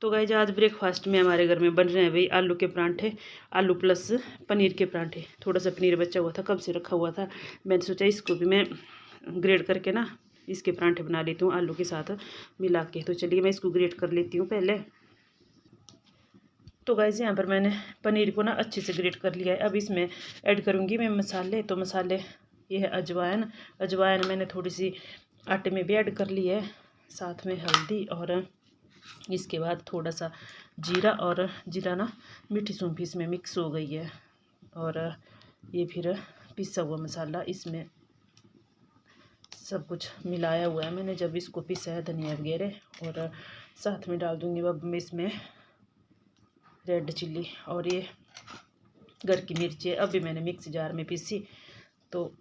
तो गाइस आज ब्रेकफास्ट में हमारे घर में बन रहे हैं भाई आलू के परांठे, आलू प्लस पनीर के परांठे। थोड़ा सा पनीर बचा हुआ था, कब से रखा हुआ था, मैंने सोचा इसको भी मैं ग्रेट करके ना इसके परांठे बना लेती हूँ आलू के साथ मिला के। तो चलिए मैं इसको ग्रेट कर लेती हूँ पहले। तो गाइस यहाँ पर मैंने पनीर को ना अच्छे से ग्रेट कर लिया है। अब इसमें ऐड करूँगी मैं मसाले। तो मसाले ये है अजवाइन। अजवाइन मैंने थोड़ी सी आटे में भी ऐड कर ली है, साथ में हल्दी, और इसके बाद थोड़ा सा जीरा, और जीरा ना मीठी सौंफ इसमें मिक्स हो गई है। और ये फिर पिसा हुआ मसाला इसमें सब कुछ मिलाया हुआ है मैंने जब इसको पिसा है, धनिया वगैरह। और साथ में डाल दूँगी अब मैं इसमें रेड चिल्ली, और ये घर की मिर्ची अभी मैंने मिक्सी जार में पीसी, तो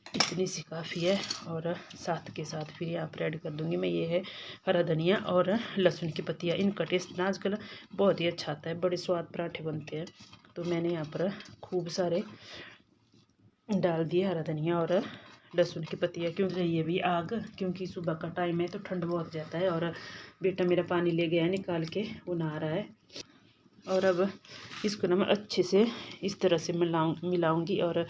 इतनी सी काफ़ी है। और साथ के साथ फिर यहाँ पर ऐड कर दूँगी मैं, ये है हरा धनिया और लहसुन की पत्तियाँ। इनका टेस्ट ना आजकल बहुत ही अच्छा आता है, बड़े स्वाद पराठे बनते हैं। तो मैंने यहाँ पर खूब सारे डाल दिए हरा धनिया और लहसुन की पत्तियाँ, क्योंकि ये भी क्योंकि सुबह का टाइम है तो ठंड बहुत जाता है। और बेटा मेरा पानी ले गया है निकाल के, वो नहा रहा है। और अब इसको ना मैं अच्छे से इस तरह से मिलाऊंगी। और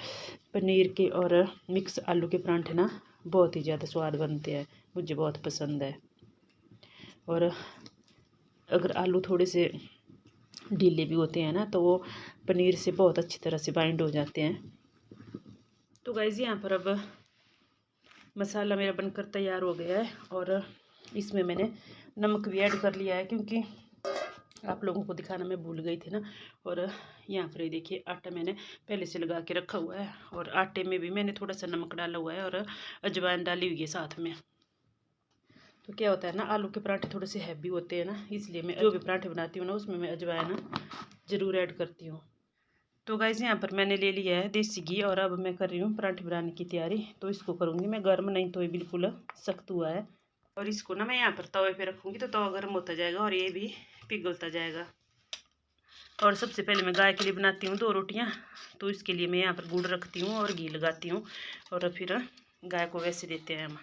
पनीर के और मिक्स आलू के परांठे ना बहुत ही ज़्यादा स्वाद बनते हैं, मुझे बहुत पसंद है। और अगर आलू थोड़े से ढीले भी होते हैं ना तो वो पनीर से बहुत अच्छी तरह से बाइंड हो जाते हैं। तो गाइस यहाँ पर अब मसाला मेरा बनकर तैयार हो गया है, और इसमें मैंने नमक भी ऐड कर लिया है, क्योंकि आप लोगों को दिखाना मैं भूल गई थी ना। और यहाँ पर ये देखिए आटा मैंने पहले से लगा के रखा हुआ है, और आटे में भी मैंने थोड़ा सा नमक डाला हुआ है और अजवाइन डाली हुई है साथ में। तो क्या होता है ना, आलू के पराठे थोड़े से हैवी होते हैं ना, इसलिए मैं जो भी पराठे बनाती हूँ ना उसमें मैं अजवाइन ज़रूर ऐड करती हूँ। तो गाइस यहाँ पर मैंने ले लिया है देसी घी, और अब मैं कर रही हूँ पराठे बनाने की तैयारी। तो इसको करूँगी मैं गर्म, नहीं तो ये बिल्कुल सख्त हुआ है। और इसको ना मैं यहाँ पर तवे पे रखूँगी तो तवा गर्म होता जाएगा और ये भी पिघलता जाएगा। और सबसे पहले मैं गाय के लिए बनाती हूँ 2 रोटियाँ, तो इसके लिए मैं यहाँ पर गुड़ रखती हूँ और घी लगाती हूँ, और फिर गाय को वैसे देते हैं हम।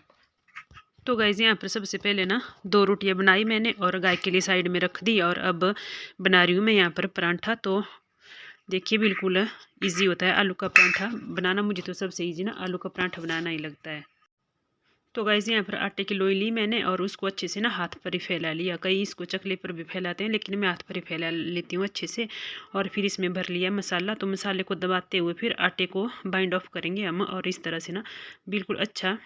तो गाइस यहाँ पर सबसे पहले ना 2 रोटियाँ बनाई मैंने और गाय के लिए साइड में रख दी। और अब बना रही हूँ मैं यहाँ पर पराठा। तो देखिए बिल्कुल इजी होता है आलू का पराठा बनाना, मुझे तो सबसे इजी ना आलू का पराठा बनाना ही लगता है। तो गाइस यहाँ पर आटे की लोई ली मैंने और उसको अच्छे से ना हाथ पर ही फैला लिया। कई इसको चकले पर भी फैलाते हैं, लेकिन मैं हाथ पर ही फैला लेती हूँ अच्छे से। और फिर इसमें भर लिया मसाला। तो मसाले को दबाते हुए फिर आटे को बाइंड ऑफ करेंगे हम, और इस तरह से ना बिल्कुल अच्छा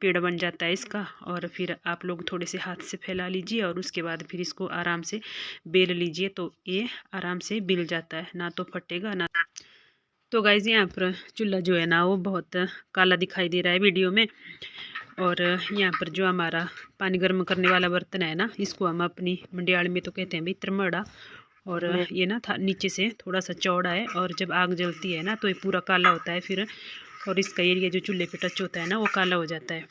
पेड़ बन जाता है इसका। और फिर आप लोग थोड़े से हाथ से फैला लीजिए, और उसके बाद फिर इसको आराम से बेल लीजिए, तो ये आराम से बिल जाता है, ना तो फटेगा ना। तो गाइस यहाँ पर चूल्हा जो है ना वो बहुत काला दिखाई दे रहा है वीडियो में। और यहाँ पर जो हमारा पानी गर्म करने वाला बर्तन है ना, इसको हम अपनी मंडियाल में तो कहते हैं भाई त्रमड़ा। और ये ना था नीचे से थोड़ा सा चौड़ा है, और जब आग जलती है ना तो ये पूरा काला होता है फिर, और इसका एरिया जो चूल्हे पे टच होता है ना वो काला हो जाता है।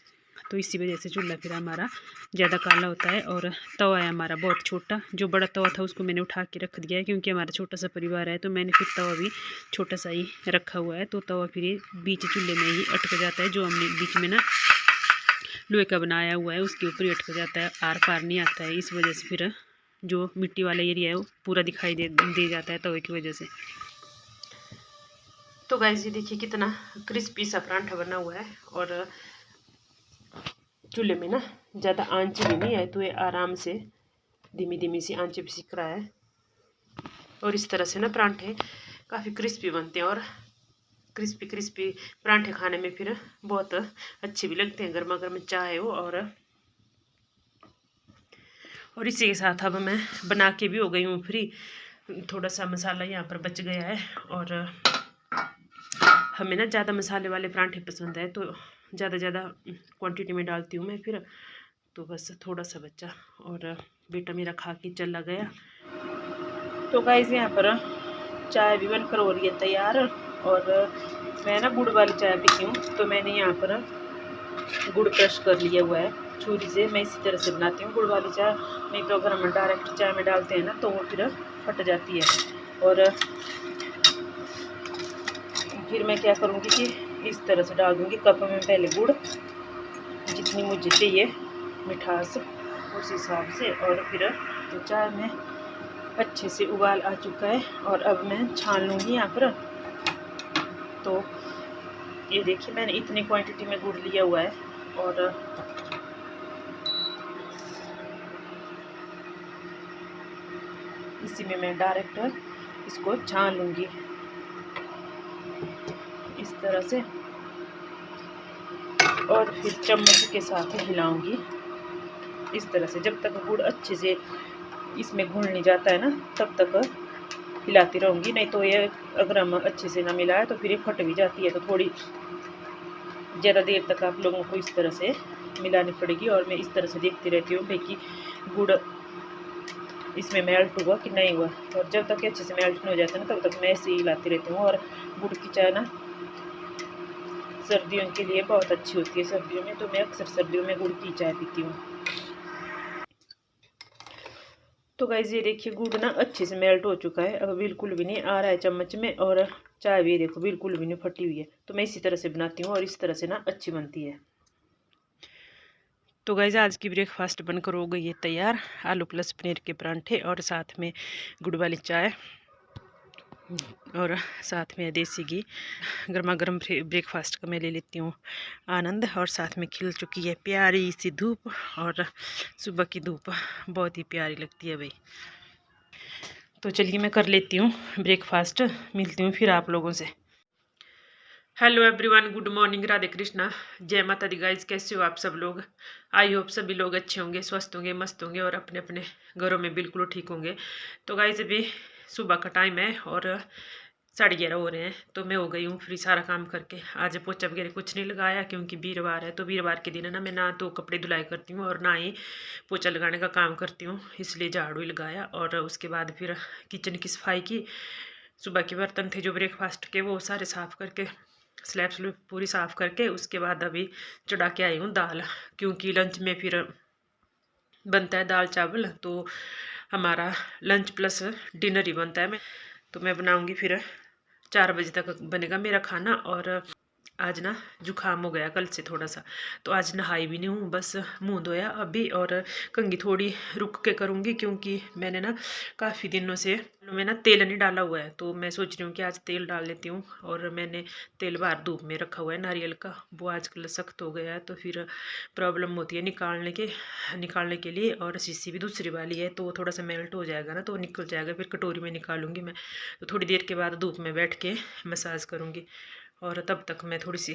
तो इसी वजह से चूल्हा फिर हमारा ज़्यादा काला होता है। और तवा है हमारा बहुत छोटा, जो बड़ा तवा था उसको मैंने उठा के रख दिया है, क्योंकि हमारा छोटा सा परिवार है, तो मैंने फिर तवा भी छोटा सा ही रखा हुआ है। तो तवा फिर ये बीच चूल्हे में ही अटक जाता है, जो हमने बीच में ना लोहे का बनाया हुआ है उसके ऊपर ही अटक जाता है, आर पार नहीं आता है। इस वजह से फिर जो मिट्टी वाला एरिया है वो पूरा दिखाई दे जाता है तवे की वजह से। तो गाइस ये देखिए कितना क्रिस्पी सा पराठा बना हुआ है, और चूल्हे में ना ज़्यादा आंच भी नहीं है, तो ये आराम से धीमी धीमी सी आंच भी सीख रहा है। और इस तरह से ना पराठे काफ़ी क्रिस्पी बनते हैं, और क्रिस्पी क्रिस्पी पराठे खाने में फिर बहुत अच्छे भी लगते हैं, गर्मा गर्म चाय हो। और इसी के साथ अब मैं बना के भी हो गई हूँ फ्री। थोड़ा सा मसाला यहाँ पर बच गया है, और हमें ना ज़्यादा मसाले वाले पराठे पसंद है, तो ज़्यादा क्वांटिटी में डालती हूँ मैं फिर। तो बस थोड़ा सा बचा, और बेटा मेरा खा के चला गया। तो गाइस यहाँ पर चाय भी बनकर हो रही है तैयार, और मैं ना गुड़ वाली चाय पीती हूँ, तो मैंने यहाँ पर गुड़ क्रश कर लिया हुआ है छुरी से। मैं इसी तरह से बनाती हूँ गुड़ वाली चाय, नहीं तो अगर हम डायरेक्ट चाय में डालते हैं ना तो वो फिर फट जाती है। और फिर मैं क्या करूँगी कि इस तरह से डाल दूँगी कप में पहले गुड़, जितनी मुझे चाहिए मिठास उस हिसाब से, और फिर तो चाय में अच्छे से उबाल आ चुका है और अब मैं छान लूँगी यहाँ पर। तो ये देखिए मैंने इतनी क्वांटिटी में गुड़ लिया हुआ है और इसी में मैं डायरेक्ट इसको छान लूँगी इस तरह से, और फिर चम्मच के साथ हिलाऊंगी इस तरह से जब तक गुड़ अच्छे से इसमें घुल नहीं जाता है ना, तब तक हिलाती रहूँगी। नहीं तो ये अगर हम अच्छे से ना मिलाए तो फिर ये फट भी जाती है। तो थोड़ी ज़्यादा देर तक आप लोगों को इस तरह से मिलानी पड़ेगी और मैं इस तरह से देखती रहती हूँ भाई कि गुड़ इसमें मेल्ट हुआ कि नहीं हुआ। और जब तक अच्छे से मेल्ट नहीं हो जाता ना, तब तक मैं ऐसे ही हिलाती रहती हूँ। और गुड़ की चाय ना सर्दियों के लिए बहुत अच्छी होती है। सर्दियों में तो मैं अक्सर सर्दियों में गुड़ की चाय पीती हूँ। तो गाइस ये देखिए गुड़ ना अच्छे से मेल्ट हो चुका है, अब बिल्कुल भी नहीं आ रहा है चम्मच में, और चाय भी देखो बिल्कुल भी नहीं फटी हुई है। तो मैं इसी तरह से बनाती हूँ और इस तरह से ना अच्छी बनती है। तो गाइस आज की ब्रेकफास्ट बनकर हो गई है तैयार, आलू प्लस पनीर के परांठे और साथ में गुड़ वाली चाय और साथ में देसी घी। गर्मा गर्म ब्रेकफास्ट का मैं ले लेती हूँ आनंद। और साथ में खिल चुकी है प्यारी सी धूप, और सुबह की धूप बहुत ही प्यारी लगती है भाई। तो चलिए मैं कर लेती हूँ ब्रेकफास्ट, मिलती हूँ फिर आप लोगों से। Hello everyone, good morning, Radhe Krishna, जय माता दी गाइज। कैसे हो आप सब लोग? आई होप सभी लोग अच्छे होंगे, स्वस्थ होंगे, मस्त होंगे और अपने अपने घरों में बिल्कुल ठीक होंगे। तो गाइज अभी सुबह का टाइम है और 11:30 हो रहे हैं। तो मैं हो गई हूँ फ्री सारा काम करके। आज पोछा वगैरह कुछ नहीं लगाया क्योंकि वीरवार है। तो वीरवार के दिन है ना, मैं ना तो कपड़े धुलाई करती हूँ और ना ही पोछा लगाने का काम करती हूँ, इसलिए झाड़ू ही लगाया। और उसके बाद फिर किचन की सफाई की। सुबह के बर्तन थे जो ब्रेकफास्ट के, वो सारे साफ़ करके स्लैब स्लूब पूरी साफ़ करके उसके बाद अभी चढ़ा के आई हूँ दाल, क्योंकि लंच में फिर बनता है दाल चावल। तो हमारा लंच प्लस डिनर ही बनता है। तो मैं बनाऊँगी फिर 4 बजे तक बनेगा मेरा खाना। और आज ना जुकाम हो गया कल से थोड़ा सा, तो आज नहाई भी नहीं हूँ, बस मुंह धोया अभी। और कंघी थोड़ी रुक के करूँगी क्योंकि मैंने ना काफ़ी दिनों से मैं ना तेल नहीं डाला हुआ है। तो मैं सोच रही हूँ कि आज तेल डाल लेती हूँ। और मैंने तेल बाहर धूप में रखा हुआ है नारियल का, वो आजकल सख्त हो गया है तो फिर प्रॉब्लम होती है निकालने के लिए। और शीशी भी दूसरी वाली है, तो वो थोड़ा सा मेल्ट हो जाएगा ना तो निकल जाएगा, फिर कटोरी में निकालूंगी मैं। तो थोड़ी देर के बाद धूप में बैठ के मसाज करूँगी। और तब तक मैं थोड़ी सी,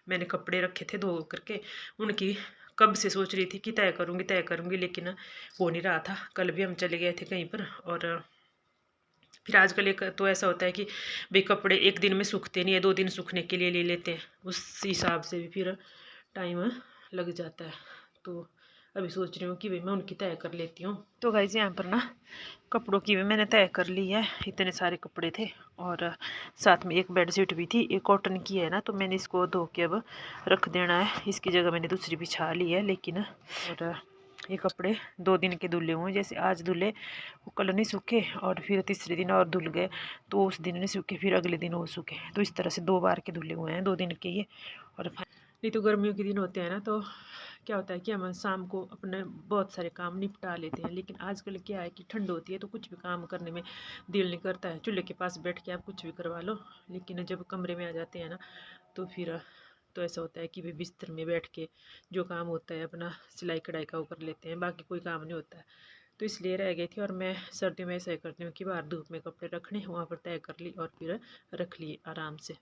मैंने कपड़े रखे थे धो करके, उनकी कब से सोच रही थी कि तय करूँगी, लेकिन हो नहीं रहा था। कल भी हम चले गए थे कहीं पर, और फिर आजकल एक तो ऐसा होता है कि भाई कपड़े एक दिन में सूखते नहीं है, 2 दिन सूखने के लिए ले लेते हैं, उस हिसाब से भी फिर टाइम लग जाता है। तो अभी सोच रही हूँ कि भाई मैं उनकी तय कर लेती हूँ। तो गाइस यहाँ पर ना कपड़ों की भी मैंने तय कर ली है, इतने सारे कपड़े थे। और साथ में एक बेडशीट भी थी, एक कॉटन की है ना, तो मैंने इसको धो के अब रख देना है। इसकी जगह मैंने दूसरी बिछा ली है। लेकिन और ये कपड़े 2 दिन के धुले हुए हैं, जैसे आज धुले वो कल नहीं सूखे और फिर तीसरे दिन और धुल गए, तो उस दिन नहीं सूखे, फिर अगले दिन वो सूखे। तो इस तरह से 2 बार के धुले हुए हैं, 2 दिन के ये। और नहीं तो गर्मियों के दिन होते हैं ना, तो क्या होता है कि हम शाम को अपने बहुत सारे काम निपटा लेते हैं। लेकिन आजकल क्या है कि ठंड होती है तो कुछ भी काम करने में दिल नहीं करता है। चूल्हे के पास बैठ के आप कुछ भी करवा लो, लेकिन जब कमरे में आ जाते हैं ना, तो फिर तो ऐसा होता है कि भाई बिस्तर में बैठ के जो काम होता है अपना सिलाई कढ़ाई का वो कर लेते हैं, बाकी कोई काम नहीं होता है। तो इसलिए रह गई थी। और मैं सर्दियों में ऐसा ही करती हूँ कि बाहर धूप में कपड़े रखने, वहाँ पर तय कर ली और फिर रख लिए आराम से।